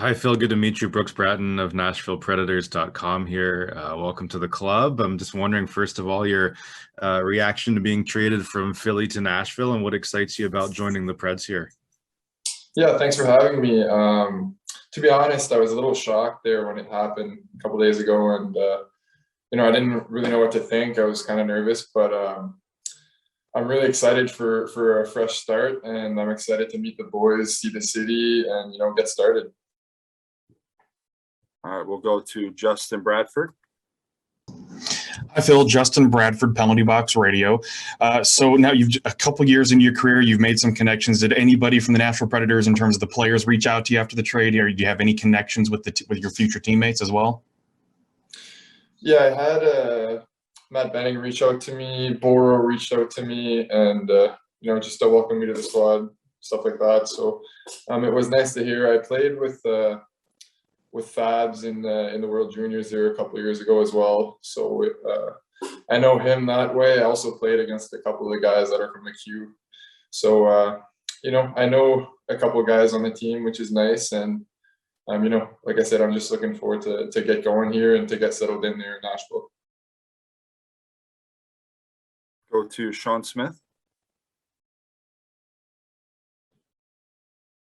Hi, Phil. Good to meet you. Brooks Bratton of NashvillePredators.com here. Welcome to the club. I'm just wondering, first of all, your reaction to being traded from Philly to Nashville and what excites you about joining the Preds here. Yeah, thanks for having me. To be honest, I was a little shocked there when it happened a couple days ago, and I didn't really know what to think. I was kind of nervous, but I'm really excited for a fresh start, and I'm excited to meet the boys, see the city, and get started. All right, we'll go to Justin Bradford. Hi, Phil. Justin Bradford, Penalty Box Radio. So now you've a couple years into your career, you've made some connections. Did anybody from the Nashville Predators, in terms of the players, reach out to you after the trade, or do you have any connections with your future teammates as well? Yeah, I had Matt Benning reach out to me, Boro reached out to me, and just to welcome me to the squad, stuff like that. So it was nice to hear. I played with Fabs in the World Juniors there a couple of years ago as well. So I know him that way. I also played against a couple of the guys that are from the Q. So I know a couple of guys on the team, which is nice. And like I said, I'm just looking forward to get going here and to get settled in there in Nashville. Go to Sean Smith.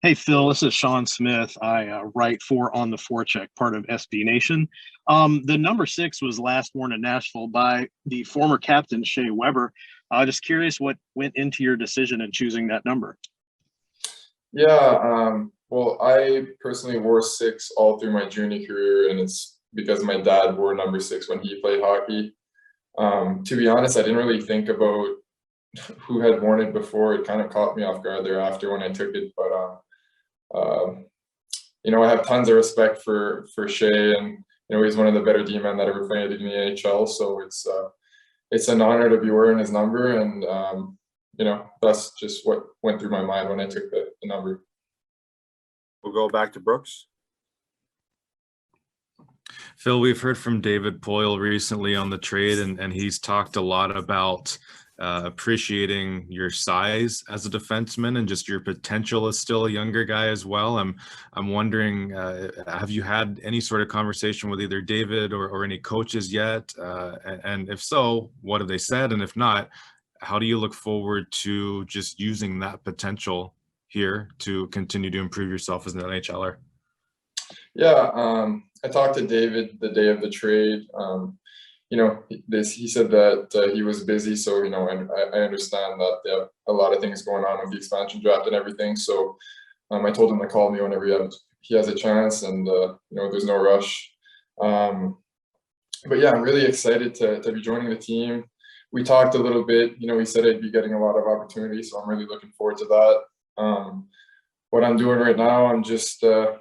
Hey, Phil, this is Sean Smith. I write for On the Forecheck, part of SB Nation. The number 6 was last worn in Nashville by the former captain, Shea Weber. Just curious what went into your decision in choosing that number. Yeah, well, I personally wore 6 all through my junior career, and it's because my dad wore number 6 when he played hockey. To be honest, I didn't really think about who had worn it before. It kind of caught me off guard thereafter when I took it, but I have tons of respect for Shea, and he's one of the better D-men that ever played in the NHL. So it's an honor to be wearing his number, and that's just what went through my mind when I took the number. We'll go back to Brooks. Phil, we've heard from David Poyle recently on the trade, and he's talked a lot about appreciating your size as a defenseman and just your potential as still a younger guy as well. I'm wondering, have you had any sort of conversation with either David or any coaches yet? And if so, what have they said? And if not, how do you look forward to just using that potential here to continue to improve yourself as an NHLer? Yeah, I talked to David the day of the trade. He said that he was busy, so I understand that they have a lot of things going on with the expansion draft and everything. So I told him to call me whenever he has a chance, and there's no rush. But yeah, I'm really excited to be joining the team. We talked a little bit. He said I'd be getting a lot of opportunities, so I'm really looking forward to that. What I'm doing right now, I'm just I've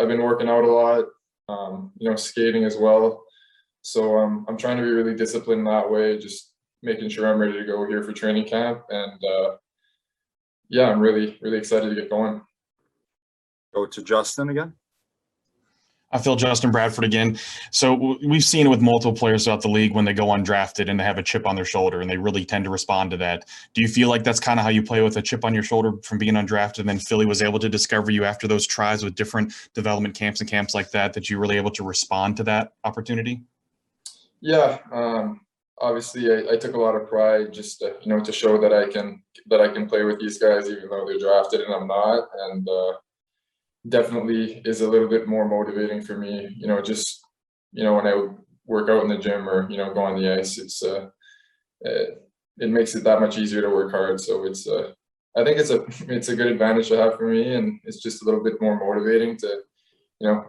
been working out a lot, skating as well. So I'm trying to be really disciplined that way, just making sure I'm ready to go here for training camp. And yeah, I'm really, really excited to get going. Go to Justin again. I feel Justin Bradford again. So we've seen it with multiple players throughout the league when they go undrafted and they have a chip on their shoulder, and they really tend to respond to that. Do you feel like that's kind of how you play with a chip on your shoulder from being undrafted? And then Philly was able to discover you after those tries with different development camps and camps like that you were really able to respond to that opportunity? Yeah, obviously I took a lot of pride just to show that I can play with these guys even though they're drafted and I'm not, and definitely is a little bit more motivating for me. Just when I work out in the gym or go on the ice, it makes it that much easier to work hard. So I think it's a good advantage to have for me, and it's just a little bit more motivating to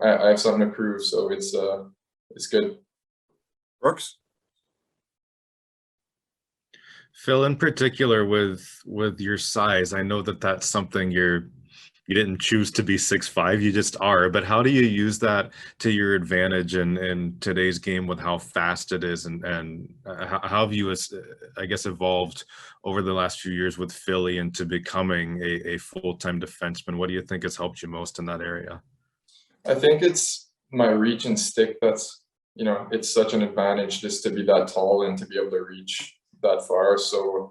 I have something to prove. So it's good. Brooks? Phil, in particular with your size, I know that that's something you didn't choose to be 6'5", you just are, but how do you use that to your advantage in today's game with how fast it is, and how have you, I guess, evolved over the last few years with Philly into becoming a full-time defenseman? What do you think has helped you most in that area? I think it's my reach and stick that's it's such an advantage just to be that tall and to be able to reach that far. So,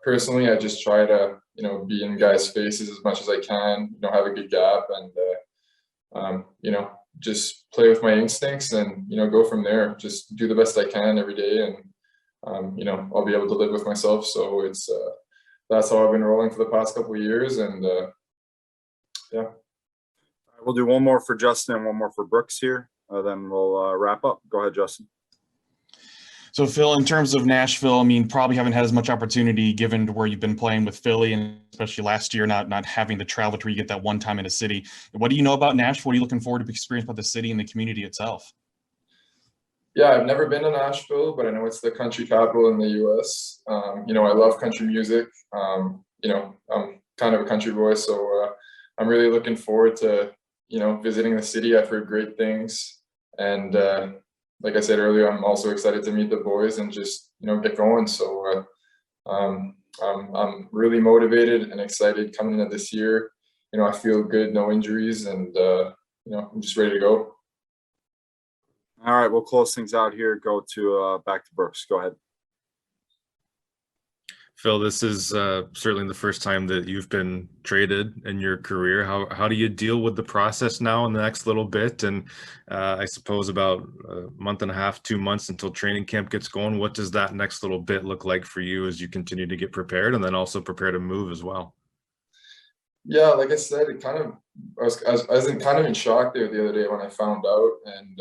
personally, I just try to, be in guys' faces as much as I can, have a good gap, and you know, just play with my instincts and, you know, go from there. Just do the best I can every day, and you know, I'll be able to live with myself. So it's that's how I've been rolling for the past couple of years, and yeah. We'll do one more for Justin and one more for Brooks here. Then we'll wrap up. Go ahead, Justin. So Phil, in terms of Nashville, I mean, probably haven't had as much opportunity given to where you've been playing with Philly, and especially last year, not having the travel to where you get that one time in a city. What do you know about Nashville? What are you looking forward to experience about the city and the community itself? Yeah, I've never been to Nashville, but I know it's the country capital in the U.S. You know, I love country music. You know, I'm kind of a country boy, so I'm really looking forward to, you know, visiting the city. I've heard great things, and like I said earlier, I'm also excited to meet the boys and just, you know, get going. So I'm really motivated and excited coming into this year. You know, I feel good, no injuries, and you know, I'm just ready to go. All right, we'll close things out here. Go to back to Brooks. Go ahead. Phil, this is certainly the first time that you've been traded in your career. How do you deal with the process now in the next little bit? And I suppose about a month and a half, 2 months until training camp gets going. What does that next little bit look like for you as you continue to get prepared and then also prepare to move as well? Yeah, like I said, it kind of I was kind of in shock there the other day when I found out, and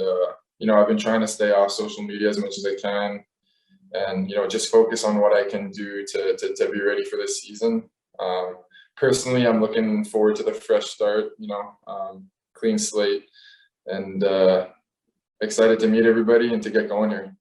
you know, I've been trying to stay off social media as much as I can, and, you know, just focus on what I can do to be ready for this season. Personally, I'm looking forward to the fresh start, you know, clean slate, and excited to meet everybody and to get going here.